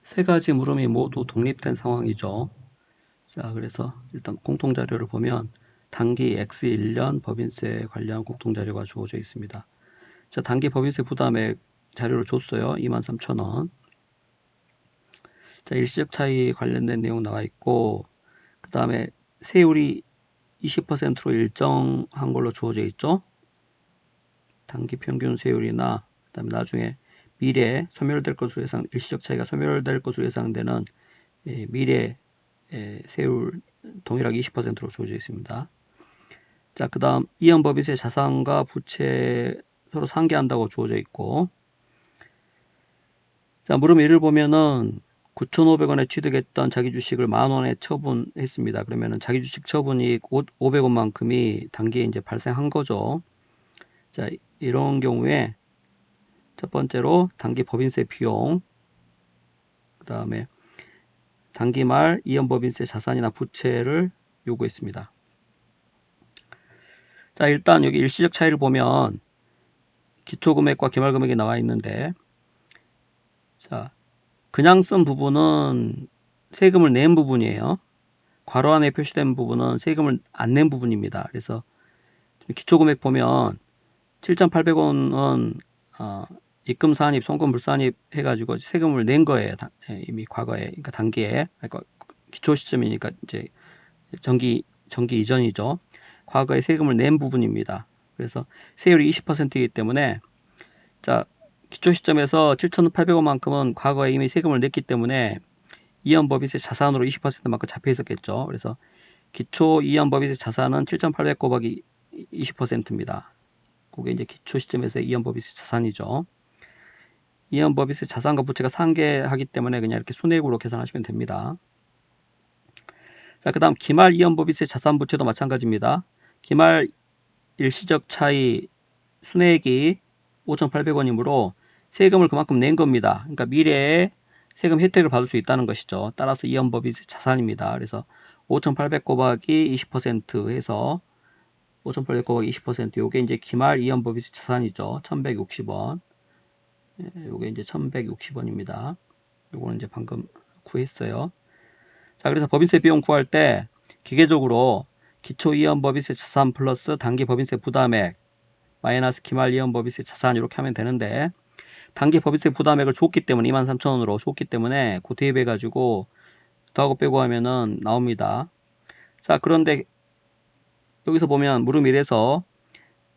세 가지 물음이 모두 독립된 상황이죠. 자, 그래서 일단 공통자료를 보면 단기 X1년 법인세 관련 공통자료가 주어져 있습니다. 자, 단기 법인세 부담액 자료를 줬어요. 23,000원. 자, 일시적 차이 관련된 내용 나와 있고, 그 다음에 세율이 20%로 일정한 걸로 주어져 있죠. 단기 평균 세율이나, 그 다음에 나중에 미래에 소멸될 것으로 일시적 차이가 소멸될 것으로 예상되는 미래 세율 동일하게 20%로 주어져 있습니다. 자, 그 다음 이연법인세 자산과 부채 서로 상계한다고 주어져 있고, 자, 물음 1을 보면은 9,500원에 취득했던 자기 주식을 10,000원에 처분했습니다. 그러면은 자기 주식 처분이익 500원만큼이 단기에 이제 발생한 거죠. 자, 이런 경우에 첫 번째로 단기 법인세 비용, 그 다음에 단기 말 이연법인세 자산이나 부채를 요구했습니다. 자, 일단 여기 일시적 차이를 보면 기초금액과 기말금액이 나와 있는데, 자, 그냥 쓴 부분은 세금을 낸 부분이에요. 괄호 안에 표시된 부분은 세금을 안 낸 부분입니다. 그래서 기초금액 보면 7,800원은 입금 산입, 송금 불산입 해가지고 세금을 낸 거예요. 이미 과거에, 그러니까 단기에, 그러니까 기초 시점이니까 이제 정기 이전이죠. 과거에 세금을 낸 부분입니다. 그래서 세율이 20%이기 때문에 자, 기초 시점에서 7,800원만큼은 과거에 이미 세금을 냈기 때문에 이연법인세 자산으로 20%만큼 잡혀 있었겠죠. 그래서 기초 이연법인세 자산은 7,800 곱하기 20%입니다. 그게 이제 기초 시점에서 이연법인세 자산이죠. 이연법인세 자산과 부채가 상계하기 때문에 그냥 이렇게 순회익으로 계산하시면 됩니다. 자, 그 다음 기말 이연법인세 자산 부채도 마찬가지입니다. 기말 일시적 차이 순회액이 5,800원이므로 세금을 그만큼 낸 겁니다. 그러니까 미래에 세금 혜택을 받을 수 있다는 것이죠. 따라서 이연법인세 자산입니다. 그래서 5,800 곱하기 20% 해서 5,800 곱하기 20% 요게 이제 기말 이연법인세 자산이죠. 1,160원. 요게 이제 1,160원입니다. 요거는 이제 방금 구했어요. 자, 그래서 법인세 비용 구할 때 기계적으로 기초 이연법인세 자산 플러스 단기 법인세 부담액 마이너스 기말 이연법인세 자산 이렇게 하면 되는데 단기 법인세 부담액을 줬기 때문에 23,000원으로 줬기 때문에 그 대입해 가지고 더하고 빼고 하면은 나옵니다. 자, 그런데 여기서 보면 물음 1에서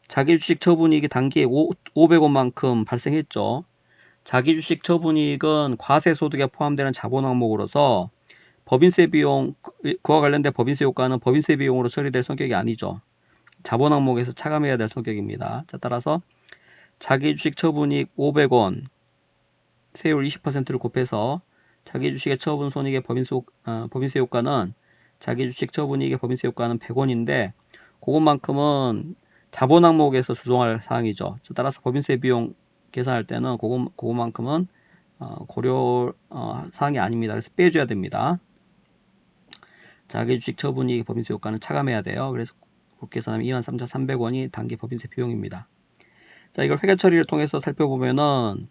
자기 주식 처분이익이 단기에 500원만큼 발생했죠. 자기 주식 처분이익은 과세소득에 포함되는 자본 항목으로서 법인세 비용, 그와 관련된 법인세 효과는 법인세 비용으로 처리될 성격이 아니죠. 자본 항목에서 차감해야 될 성격입니다. 자, 따라서 자기 주식 처분이익 500원, 세율 20%를 곱해서 자기 주식의 처분 손익의 법인세 효과는 자기 주식 처분이익의 법인세 효과는 100원인데 그것만큼은 자본 항목에서 조정할 사항이죠. 따라서 법인세 비용 계산할 때는 그것만큼은 고려 사항이 아닙니다. 그래서 빼줘야 됩니다. 자기 주식 처분이익 법인세 효과는 차감해야 돼요. 그래서 그렇게 계산하면 23,300원이 단기 법인세 비용입니다. 자, 이걸 회계 처리를 통해서 살펴보면은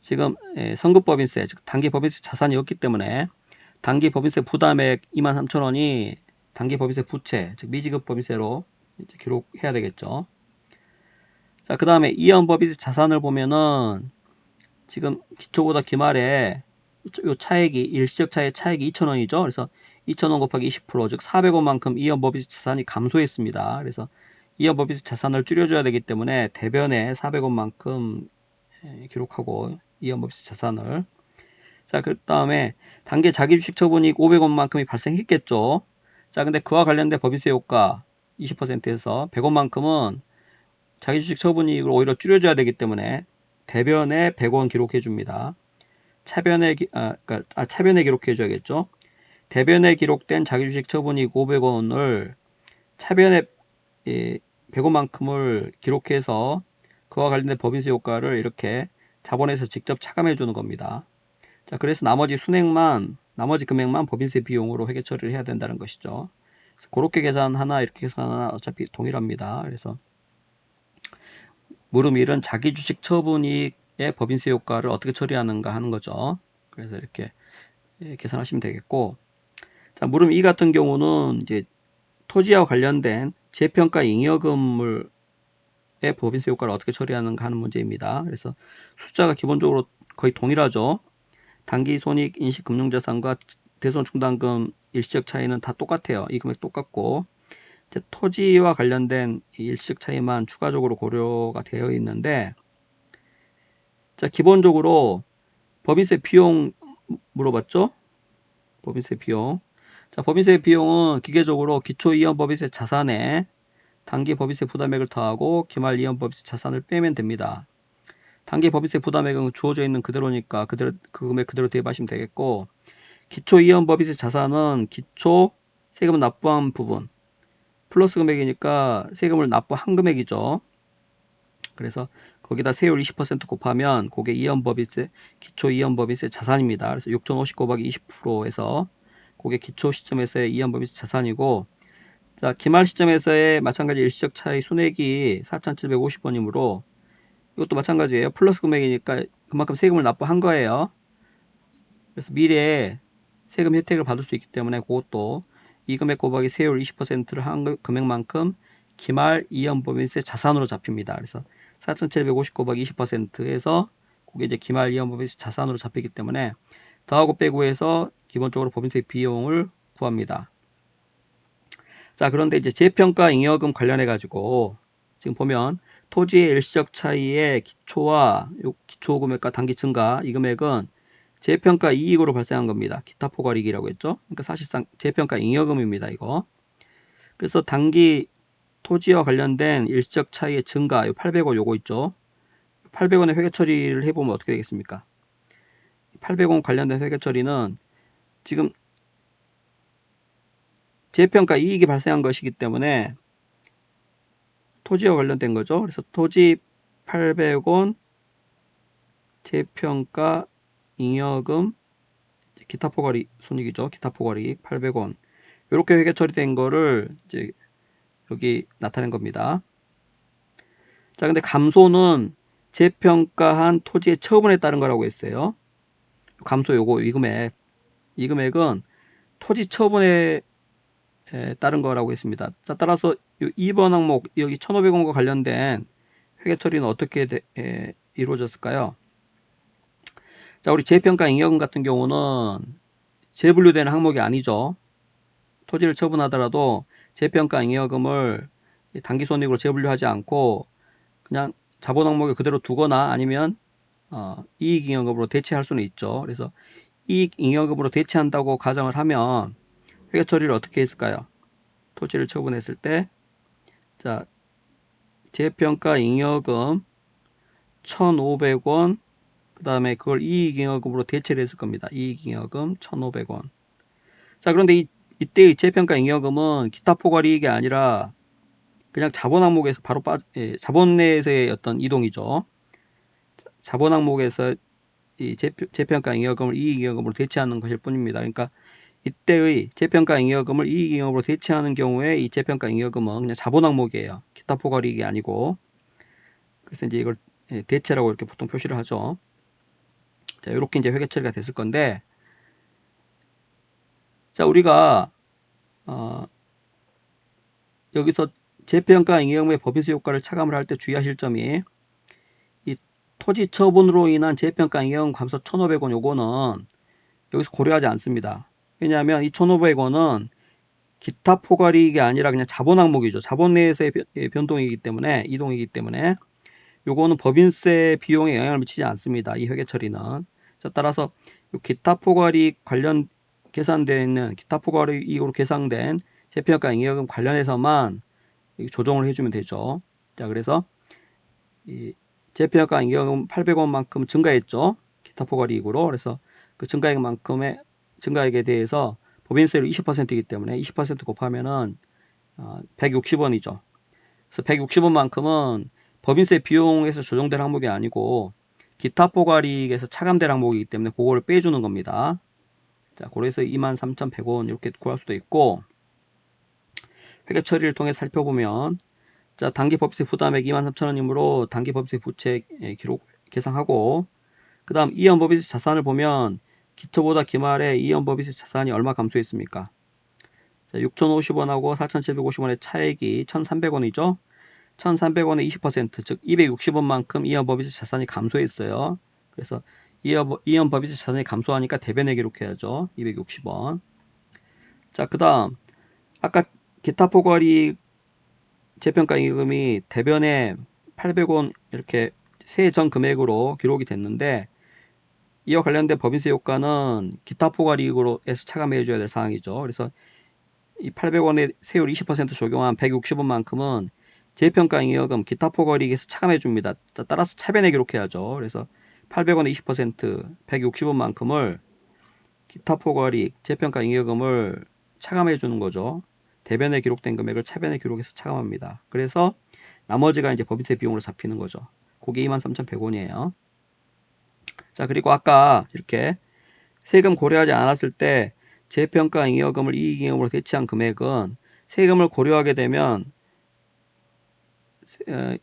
지금 선급법인세, 즉 단기 법인세 자산이었기 때문에 단기 법인세 부담액 23,000원이 단기 법인세 부채, 즉 미지급 법인세로 이제 기록해야 되겠죠. 자, 그 다음에 이연 법인세 자산을 보면은 지금 기초보다 기말에 요 차액이 일시적 차액이 2,000원이죠. 그래서 2,000원 곱하기 20%, 즉 400원만큼 이연 법인세 자산이 감소했습니다. 그래서 이연 법인세 자산을 줄여줘야 되기 때문에 대변에 400원만큼 기록하고 이연 법인세 자산을. 자, 그 다음에 단기 자기 주식 처분이익 500원만큼이 발생했겠죠. 자, 근데 그와 관련된 법인세 효과 20%에서 100원만큼은 자기 주식 처분이익을 오히려 줄여줘야 되기 때문에 대변에 100원 기록해 줍니다. 차변에 기록해 줘야겠죠. 대변에 기록된 자기 주식 처분이익 500원을 차변에 100원만큼을 기록해서 그와 관련된 법인세 효과를 이렇게 자본에서 직접 차감해 주는 겁니다. 자, 그래서 나머지 금액만 법인세 비용으로 회계 처리를 해야 된다는 것이죠. 그렇게 계산하나 이렇게 계산하나 어차피 동일합니다. 그래서 물음 1은 자기 주식 처분이익의 법인세 효과를 어떻게 처리하는가 하는 거죠. 그래서 이렇게 계산하시면 되겠고, 자, 물음 2 같은 경우는 이제 토지와 관련된 재평가 잉여금을 법인세 효과를 어떻게 처리하는가 하는 문제입니다. 그래서 숫자가 기본적으로 거의 동일하죠. 단기 손익 인식 금융자산과 대손 충당금 일시적 차이는 다 똑같아요. 이 금액 똑같고, 이제 토지와 관련된 일시적 차이만 추가적으로 고려가 되어 있는데, 자, 기본적으로 법인세 비용 물어봤죠? 법인세 비용. 자, 법인세 비용은 기계적으로 기초이연 법인세 자산에 단기 법인세 부담액을 더하고 기말 이연 법인세 자산을 빼면 됩니다. 단기 법인세 부담액은 주어져 있는 그대로니까 그 금액 그대로 대입하시면 되겠고, 기초 이연 법인세 자산은 기초 세금을 납부한 부분 플러스 금액이니까 세금을 납부한 금액이죠. 그래서 거기다 세율 20% 곱하면 그게 이연법인세, 기초 이연법인세 자산입니다. 그래서 6,050 곱하기 20%에서 그게 기초 시점에서의 이연법인세 자산이고, 자, 기말 시점에서의 마찬가지 일시적 차이 순액이 4,750원이므로 이것도 마찬가지예요. 플러스 금액이니까 그만큼 세금을 납부한 거예요. 그래서 미래에 세금 혜택을 받을 수 있기 때문에 그것도 이 금액 곱하기 세율 20%를 한 금액만큼 기말 이연법인세 자산으로 잡힙니다. 그래서 4,750 곱하기 20%에서 그게 이제 기말 이연법인세 자산으로 잡히기 때문에 더하고 빼고 해서 기본적으로 법인세 비용을 구합니다. 자, 그런데 이제 재평가 잉여금 관련해 가지고 지금 보면 토지의 일시적 차이의 기초와 기초 금액과 단기 증가, 이 금액은 재평가 이익으로 발생한 겁니다. 기타 포괄이익이라고 했죠. 그러니까 사실상 재평가 잉여금입니다, 이거. 그래서 단기 토지와 관련된 일시적 차이의 증가, 이 800원 요거 있죠. 800원의 회계 처리를 해보면 어떻게 되겠습니까? 800원 관련된 회계 처리는 지금 재평가 이익이 발생한 것이기 때문에 토지와 관련된 거죠. 그래서 토지 800원, 재평가 잉여금, 기타 포괄이익 손익이죠. 기타 포괄이익 800원. 이렇게 회계 처리된 거를 이제 여기 나타낸 겁니다. 자, 근데 감소는 재평가한 토지의 처분에 따른 거라고 했어요. 감소 요거 이 금액은 토지 처분에 따른 거라고 했습니다. 자, 따라서 2번 항목 여기 1,500원과 관련된 회계 처리는 어떻게 이루어졌을까요? 자, 우리 재평가 잉여금 같은 경우는 재분류되는 항목이 아니죠. 토지를 처분하더라도 재평가 잉여금을 단기 손익으로 재분류하지 않고 그냥 자본 항목에 그대로 두거나 아니면 이익 잉여금으로 대체할 수는 있죠. 그래서 이익 잉여금으로 대체한다고 가정을 하면 회계 처리를 어떻게 했을까요? 토지를 처분했을 때, 자, 재평가 잉여금 1,500원, 그 다음에 그걸 이익잉여금으로 대체를 했을 겁니다. 이익잉여금 1,500원. 자, 그런데 이때의 재평가 잉여금은 기타 포괄이익이 아니라 그냥 자본 항목에서 바로 자본 내에서의 어떤 이동이죠. 자본 항목에서 이 재평가 잉여금을 이익잉여금으로 대체하는 것일 뿐입니다. 그러니까 이때의 재평가 잉여금을 이익잉여금으로 대체하는 경우에 이 재평가 잉여금은 그냥 자본 항목이에요. 기타 포괄이익이 아니고. 그래서 이제 이걸 대체라고 이렇게 보통 표시를 하죠. 자, 이렇게 이제 회계 처리가 됐을 건데, 자, 우리가 여기서 재평가 잉여금의 법인세 효과를 차감을 할 때 주의하실 점이 이 토지 처분으로 인한 재평가 잉여금 감소 1,500원 요거는 여기서 고려하지 않습니다. 왜냐하면 이 1,500원은 기타 포괄이익이 아니라 그냥 자본 항목이죠. 자본 내에서의 변동이기 때문에, 이동이기 때문에 요거는 법인세 비용에 영향을 미치지 않습니다. 이 회계 처리는. 자, 따라서 요 기타 포괄이익 관련 계산되어 있는 기타 포괄이익으로 계산된 재평가 잉여금 관련해서만 조정을 해주면 되죠. 자, 그래서 이 재평가 잉여금 800원만큼 증가했죠. 기타 포괄이익으로. 그래서 그 증가액만큼의 증가액에 대해서 법인세율 20%이기 때문에 20% 곱하면은 160원이죠. 그래서 160원만큼은 법인세 비용에서 조정된 항목이 아니고 기타 포괄이익에서 차감된 항목이기 때문에 그거를 빼주는 겁니다. 자, 그래서 23,100원 이렇게 구할 수도 있고, 회계 처리를 통해 살펴보면, 자, 단기 법인세 부담액 23,000원이므로 단기 법인세 부채 기록 계산하고, 그 다음 이연 법인세 자산을 보면 기초보다 기말에 이연법인세 자산이 얼마 감소했습니까? 자, 6,050원하고 4,750원의 차액이 1,300원이죠. 1,300원의 20%, 즉 260원만큼 이연법인세 자산이 감소했어요. 그래서 이연법인세 자산이 감소하니까 대변에 기록해야죠. 260원. 자, 그 다음 아까 기타 포괄이익 재평가 이익금이 대변에 800원 이렇게 세해 전 금액으로 기록이 됐는데, 이와 관련된 법인세 효과는 기타 포괄이익으로에서 차감해 줘야 될 사항이죠. 그래서 이 800원의 세율 20% 적용한 160원만큼은 재평가 잉여금 기타 포괄이익에서 차감해 줍니다. 따라서 차변에 기록해야죠. 그래서 800원의 20% 160원만큼을 기타 포괄이익 재평가 잉여금을 차감해 주는 거죠. 대변에 기록된 금액을 차변에 기록해서 차감합니다. 그래서 나머지가 이제 법인세 비용으로 잡히는 거죠. 그게 23,100원이에요. 자, 그리고 아까 이렇게 세금 고려하지 않았을 때 재평가 잉여금을 이익잉여금으로 대체한 금액은 세금을 고려하게 되면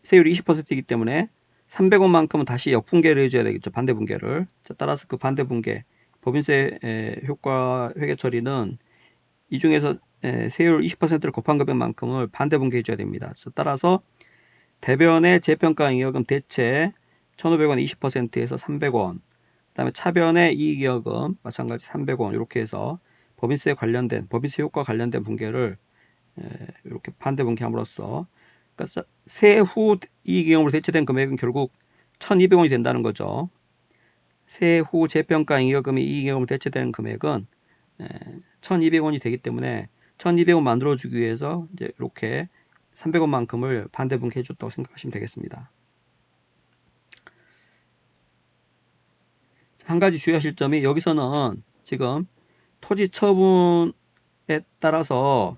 세율이 20%이기 때문에 300원만큼은 다시 역분계를 해줘야 되겠죠. 반대분계를. 자, 따라서 그 반대분계 법인세 효과 회계 처리는 이 중에서 세율 20%를 곱한 금액만큼을 반대분계 해줘야 됩니다. 따라서 대변의 재평가 잉여금 대체 1,500원 20%에서 300원, 그 다음에 차변의 이익잉여금 마찬가지 300원 이렇게 해서 법인세 효과 관련된 분계를 이렇게 반대분계함으로써, 그러니까 세후 이익잉여금으로 대체된 금액은 결국 1,200원이 된다는 거죠. 세후 재평가 잉여금이 이익잉여금으로 대체되는 금액은 1,200원이 되기 때문에 1,200원 만들어주기 위해서 이제 이렇게 300원만큼을 반대분계 해줬다고 생각하시면 되겠습니다. 한 가지 주의하실 점이, 여기서는 지금 토지 처분에 따라서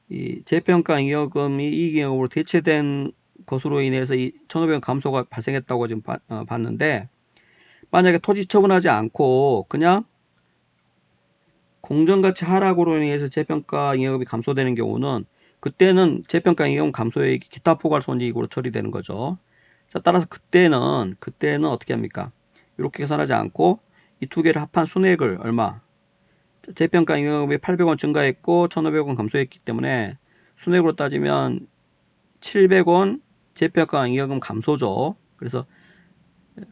이 재평가 잉여금이 이익잉여금으로 대체된 것으로 인해서 이 1,500원 감소가 발생했다고 지금 봤는데, 만약에 토지 처분하지 않고 그냥 공정가치 하락으로 인해서 재평가 잉여금이 감소되는 경우는 그때는 재평가 잉여금 감소액이 기타 포괄 손익으로 처리되는 거죠. 자, 따라서 그때는 어떻게 합니까? 이렇게 계산하지 않고 이 두 개를 합한 순액을 얼마? 재평가 잉여금이 800원 증가했고 1,500원 감소했기 때문에 순액으로 따지면 700원 재평가 잉여금 감소죠. 그래서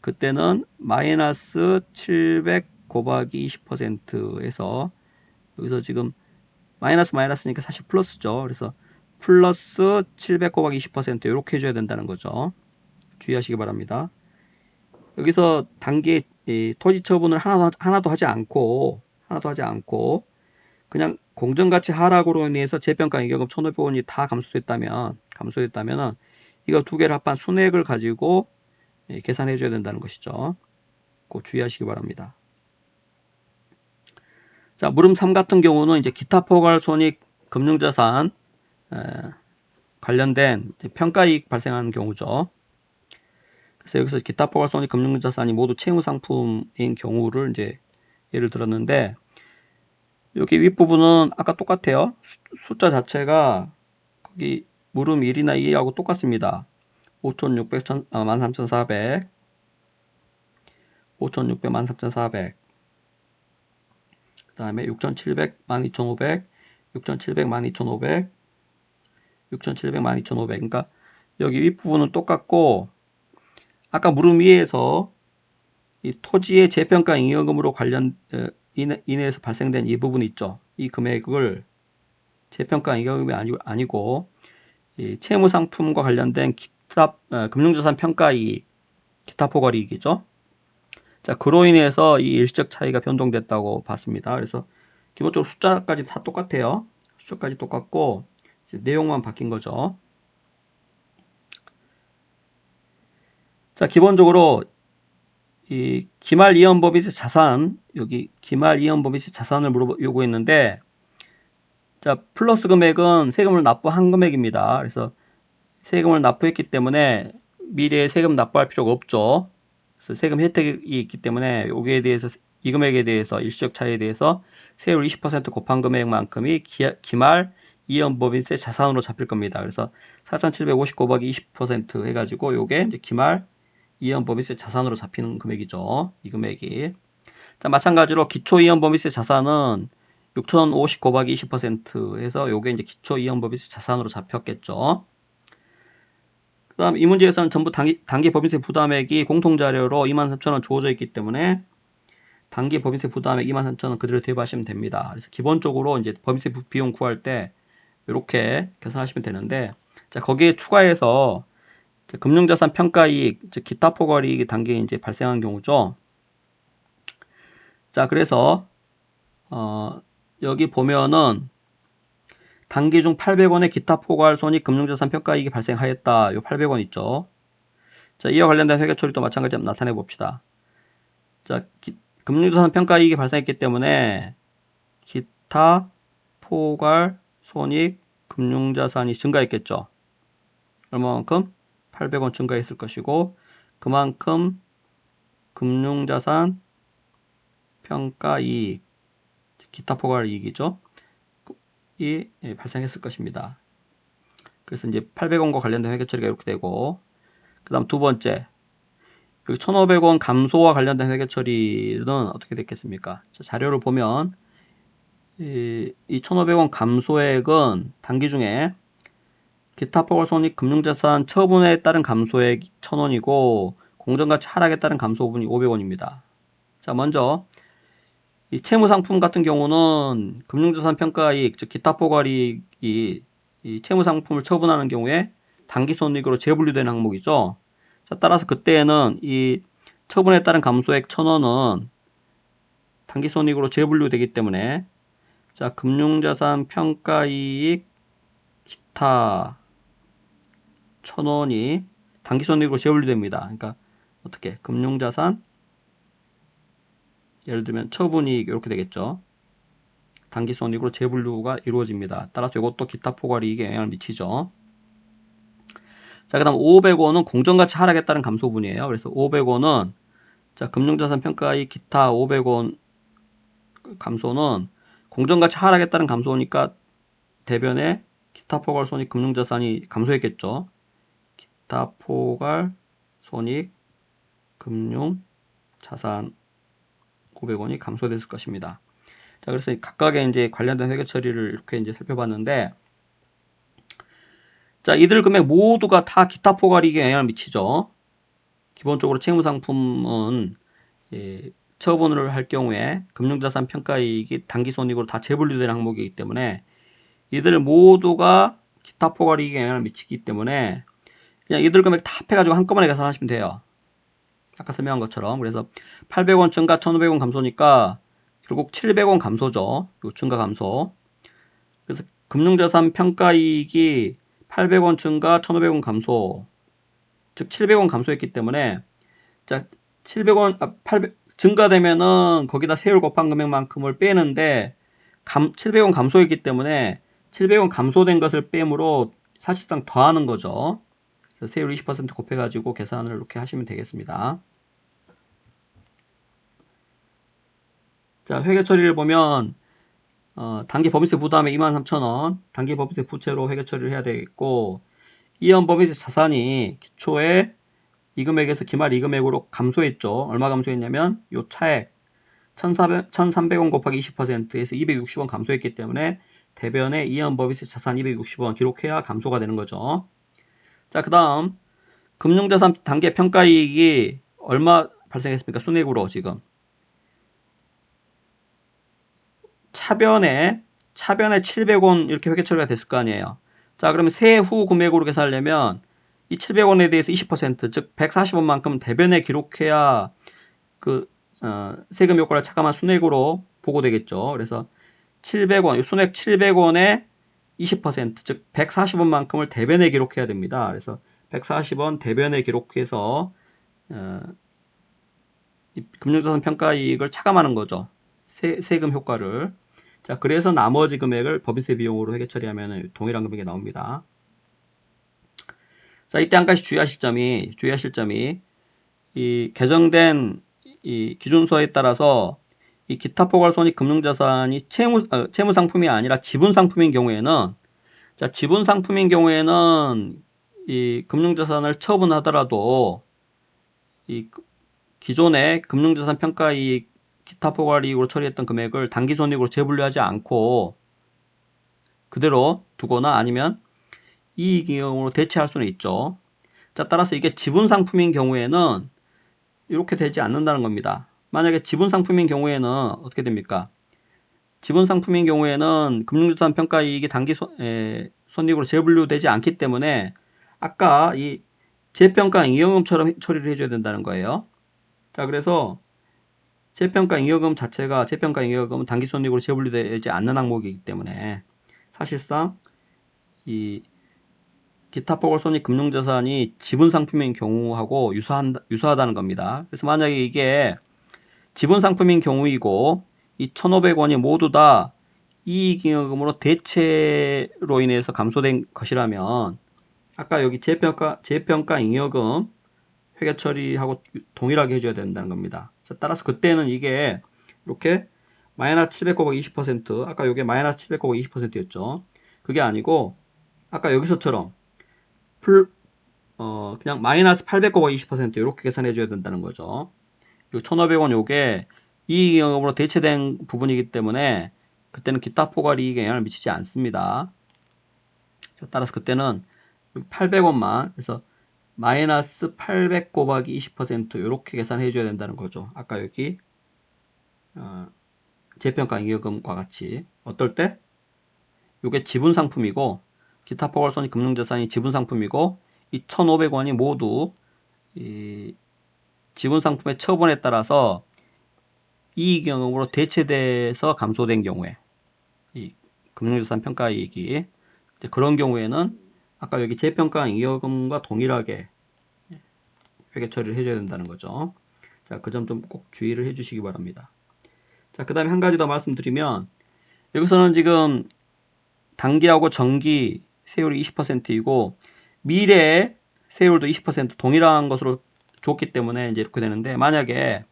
그때는 마이너스 700 곱하기 20%에서 여기서 지금 마이너스니까 사실 플러스죠. 그래서 플러스 700 곱하기 20% 이렇게 해줘야 된다는 거죠. 주의하시기 바랍니다. 여기서 단기 토지 처분을 하나도 하지 않고 그냥 공정가치 하락으로 인해서 재평가 잉여금 1,500원이 다 감소됐다면 이거 두 개를 합한 순액을 가지고 계산해 줘야 된다는 것이죠. 꼭 주의하시기 바랍니다. 자, 물음 3 같은 경우는 이제 기타 포괄 손익 금융자산 관련된 평가이익 발생하는 경우죠. 그래서 여기서 기타 포괄 손익 금융자산이 모두 채무 상품인 경우를 이제 예를 들었는데, 여기 윗부분은 아까 똑같아요. 숫자 자체가 거기 물음 1이나 2하고 똑같습니다. 5,600, 13,400, 5,600, 13,400, 그 다음에 6,700, 12,500, 6,700, 12,500, 6,700, 12,500. 그러니까 여기 윗부분은 똑같고, 아까 물음 위에서 이 토지의 재평가 잉여금으로 인해서 발생된 이 부분 있죠. 이 금액을 재평가 잉여금이 아니고 이 채무 상품과 관련된 기타 금융자산 평가이익, 기타 포괄이익이죠. 자, 그로 인해서 이 일시적 차이가 변동됐다고 봤습니다. 그래서 기본적으로 숫자까지 다 똑같아요. 숫자까지 똑같고 이제 내용만 바뀐 거죠. 자, 기본적으로 이 기말 이연법인세 자산, 여기 기말 이연법인세 자산을 요구했는데, 자, 플러스 금액은 세금을 납부한 금액입니다. 그래서 세금을 납부했기 때문에 미래에 세금 납부할 필요가 없죠. 그래서 세금 혜택이 있기 때문에 여기에 대해서, 이 금액에 대해서 일시적 차이에 대해서 세율 20% 곱한 금액만큼이 기말 이연법인세 자산으로 잡힐 겁니다. 그래서 4,750 곱하기 20% 해가지고 요게 이제 기말 이연법인세 자산으로 잡히는 금액이죠. 이 금액이. 자, 마찬가지로 기초이연법인세 자산은 6,050 곱하기 20% 해서 요게 이제 기초이연법인세 자산으로 잡혔겠죠. 그 다음 이 문제에서는 전부 단기 법인세 부담액이 공통자료로 23,000원 주어져 있기 때문에 단기 법인세 부담액 23,000원 그대로 대입하시면 됩니다. 그래서 기본적으로 이제 법인세 비용 구할 때 이렇게 계산하시면 되는데, 자, 거기에 추가해서 금융자산 평가이익, 즉 기타 포괄이익이 단기에 이제 발생한 경우죠. 자, 그래서 여기 보면은 단기 중 800원의 기타 포괄 손익 금융자산 평가이익이 발생하였다. 요 800원 있죠. 자, 이와 관련된 회계 처리도 마찬가지로 나타내 봅시다. 자, 금융자산 평가이익이 발생했기 때문에 기타 포괄 손익 금융자산이 증가했겠죠. 얼마만큼? 800원 증가했을 것이고, 그만큼 금융자산 평가이익, 기타 포괄 이익이죠. 이 발생했을 것입니다. 그래서 이제 800원과 관련된 회계 처리가 이렇게 되고, 그 다음 두 번째, 여기 1,500원 감소와 관련된 회계 처리는 어떻게 됐겠습니까? 자, 자료를 보면 이 1,500원 감소액은 단기 중에 기타 포괄 손익 금융자산 처분에 따른 감소액 1,000원이고 공정가치 하락에 따른 감소 부분이 500원입니다. 자, 먼저 이 채무상품 같은 경우는 금융자산 평가이익, 즉 기타 포괄이익이 이 채무상품을 처분하는 경우에 단기손익으로 재분류되는 항목이죠. 자, 따라서 그때에는 이 처분에 따른 감소액 1,000원은 단기손익으로 재분류되기 때문에, 자, 금융자산 평가이익 기타 1,000원이 단기손익으로 재분류됩니다. 그러니까 어떻게? 금융자산, 예를 들면 처분이익 이렇게 되겠죠. 단기손익으로 재분류가 이루어집니다. 따라서 이것도 기타 포괄이익에 영향을 미치죠. 자, 그 다음 500원은 공정가치 하락에 따른 감소분이에요. 그래서 500원은 자, 금융자산 평가이익 기타 500원 감소는 공정가치 하락에 따른 감소니까 대변에 기타 포괄 손익 금융자산이 감소했겠죠. 기타 포괄 손익 금융자산 900원이 감소됐을 것입니다. 자, 그래서 각각의 이제 관련된 회계 처리를 이렇게 이제 살펴봤는데, 자, 이들 금액 모두가 다 기타 포괄이익에 영향을 미치죠. 기본적으로 채무상품은 처분을 할 경우에 금융자산 평가이익이 단기손익으로 다 재분류되는 항목이기 때문에 이들 모두가 기타 포괄이익에 영향을 미치기 때문에 그냥 이들 금액 다 합해가지고 한꺼번에 계산하시면 돼요. 아까 설명한 것처럼. 그래서 800원 증가 1,500원 감소니까 결국 700원 감소죠. 요 증가 감소. 그래서 금융자산 평가이익이 800원 증가 1,500원 감소, 즉 700원 감소했기 때문에, 자, 700원 800 증가되면은 거기다 세율 곱한 금액만큼을 빼는데 700원 감소했기 때문에 700원 감소된 것을 빼므로 사실상 더하는 거죠. 그래서 세율 20% 곱해가지고 계산을 이렇게 하시면 되겠습니다. 자, 회계 처리를 보면 단기 법인세 부담액 23,000원, 단기 법인세 부채로 회계 처리를 해야 되겠고, 이연 법인세 자산이 기초에 이 금액에서 기말 이 금액으로 감소했죠. 얼마 감소했냐면 요 차액 1,300원 곱하기 20%에서 260원 감소했기 때문에 대변에 이연 법인세 자산 260원 기록해야 감소가 되는 거죠. 자, 그 다음 금융자산 단기 평가이익이 얼마 발생했습니까? 순액으로 지금 차변에 700원 이렇게 회계 처리가 됐을 거 아니에요. 자, 그러면 세후 금액으로 계산하려면 이 700원에 대해서 20%, 즉 140원만큼 대변에 기록해야 그 세금 효과를 차감한 순액으로 보고되겠죠. 그래서 700원, 순액 700원에 20%, 즉 140원만큼을 대변에 기록해야 됩니다. 그래서 140원 대변에 기록해서 금융자산 평가이익을 차감하는 거죠. 세금 효과를. 자, 그래서 나머지 금액을 법인세 비용으로 회계 처리하면 동일한 금액이 나옵니다. 자, 이때 한 가지 주의하실 점이 이 개정된 이 기준서에 따라서 이 기타 포괄 손익 금융자산이 채무 상품이 아니라 지분 상품인 경우에는, 자, 지분 상품인 경우에는 이 금융자산을 처분하더라도 이 기존의 금융자산 평가이익 기타 포괄이익으로 처리했던 금액을 당기손익으로 재분류하지 않고 그대로 두거나 아니면 이익이익으로 대체할 수는 있죠. 자, 따라서 이게 지분상품인 경우에는 이렇게 되지 않는다는 겁니다. 만약에 지분상품인 경우에는 어떻게 됩니까? 지분상품인 경우에는 금융자산 평가이익이 당기손익으로 재분류되지 않기 때문에 아까 이 재평가 잉여금처럼 처리를 해줘야 된다는 거예요. 자, 그래서 재평가 잉여금 자체가 재평가 잉여금은 당기손익으로 재분류되지 않는 항목이기 때문에 사실상 이 기타 포괄손익 금융자산이 지분상품인 경우하고 유사하다는 겁니다. 그래서 만약에 이게 지분상품인 경우이고 이 1,500원이 모두 다 이익잉여금으로 대체로 인해서 감소된 것이라면 아까 여기 재평가 잉여금 회계 처리하고 동일하게 해줘야 된다는 겁니다. 자, 따라서 그때는 이게 이렇게 마이너스 700 곱하기 20% 아까 이게 마이너스 700 곱하기 20%였죠. 그게 아니고 아까 여기서처럼 그냥 마이너스 800 곱하기 20% 이렇게 계산해 줘야 된다는 거죠. 1,500원 요게 이익잉여금으로 대체된 부분이기 때문에 그때는 기타 포괄이익에 영향을 미치지 않습니다. 자, 따라서 그때는 800원만 그래서 마이너스 800 곱하기 20% 이렇게 계산해 줘야 된다는 거죠. 아까 여기 재평가 잉여금과 같이 어떨 때? 이게 지분상품이고 기타 포괄손익 금융자산이 지분상품이고 이 1,500원이 모두 이 지분상품의 처분에 따라서 이익잉여금으로 대체돼서 감소된 경우에 이 금융자산 평가이익이 그런 경우에는 아까 여기 재평가 잉여금과 동일하게 회계 처리를 해줘야 된다는 거죠. 자, 그 점 좀 꼭 주의를 해주시기 바랍니다. 자, 그 다음에 한 가지 더 말씀드리면 여기서는 지금 단기하고 정기 세율이 20%이고 미래 세율도 20% 동일한 것으로 줬기 때문에 이제 이렇게 되는데 만약에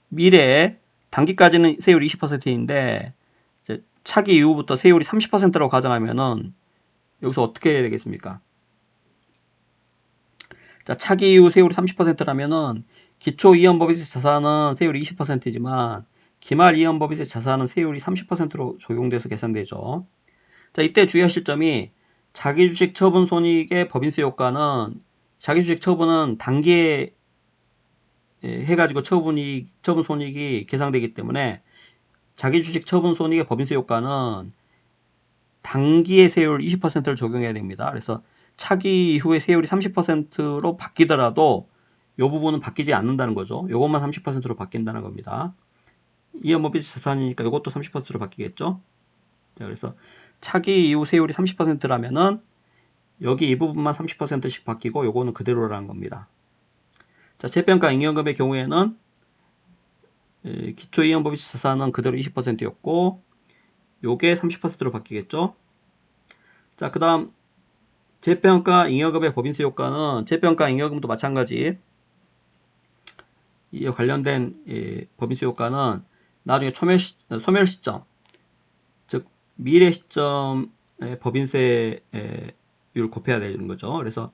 미래 단기까지는 세율이 20%인데 이제 차기 이후부터 세율이 30%라고 가정하면은 여기서 어떻게 해야 되겠습니까? 자, 차기 이후 세율이 30%라면은 기초 이연법인세 자산은 세율이 20%이지만 기말 이연법인세 자산은 세율이 30%로 적용돼서 계산되죠. 자, 이때 주의하실 점이 자기주식 처분 손익의 법인세 효과는 자기주식 처분은 단기에 해가지고 처분 손익이 계산되기 때문에 자기주식 처분 손익의 법인세 효과는 단기의 세율 20%를 적용해야 됩니다. 그래서 차기 이후에 세율이 30%로 바뀌더라도 이 부분은 바뀌지 않는다는 거죠. 이것만 30%로 바뀐다는 겁니다. 이연법인세 자산이니까 이것도 30%로 바뀌겠죠. 자, 그래서 차기 이후 세율이 30%라면은 여기 이 부분만 30%씩 바뀌고 요거는 그대로라는 겁니다. 자, 재평가 잉여금의 경우에는 기초 이연법인세 자산은 그대로 20%였고 요게 30%로 바뀌겠죠. 자, 그 다음 재평가 잉여금의 법인세 효과는 재평가 잉여금도 마찬가지 이에 관련된 법인세 효과는 나중에 소멸 시점 즉 미래 시점의 법인세율 곱해야 되는 거죠. 그래서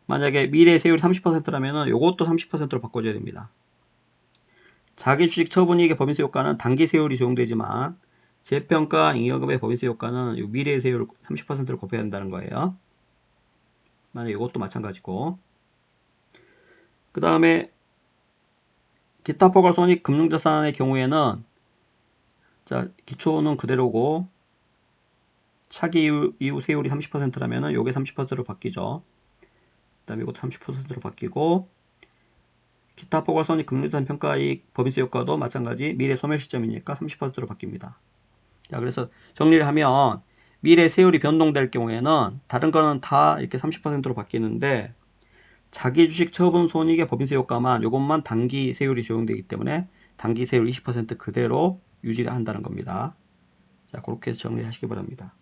만약에 미래 세율이 30%라면 이것도 30%로 바꿔줘야 됩니다. 자기주식 처분이익의 법인세 효과는 단기 세율이 적용되지만 재평가 잉여금의 법인세 효과는 미래 세율 30%를 곱해야 한다는 거예요. 만약에 이것도 마찬가지고 그 다음에 기타 포괄손익 금융자산의 경우에는 자, 기초는 그대로고 차기 이후 세율이 30%라면 요게 30%로 바뀌죠. 그 다음에 이것도 30%로 바뀌고 기타 포괄손익 금융자산 평가이익 법인세 효과도 마찬가지 미래 소멸 시점이니까 30%로 바뀝니다. 자, 그래서 정리를 하면 미래 세율이 변동될 경우에는 다른 거는 다 이렇게 30%로 바뀌는데 자기 주식 처분 손익의 법인세 효과만 이것만 단기 세율이 적용되기 때문에 단기 세율 20% 그대로 유지한다는 겁니다. 자, 그렇게 정리하시기 바랍니다.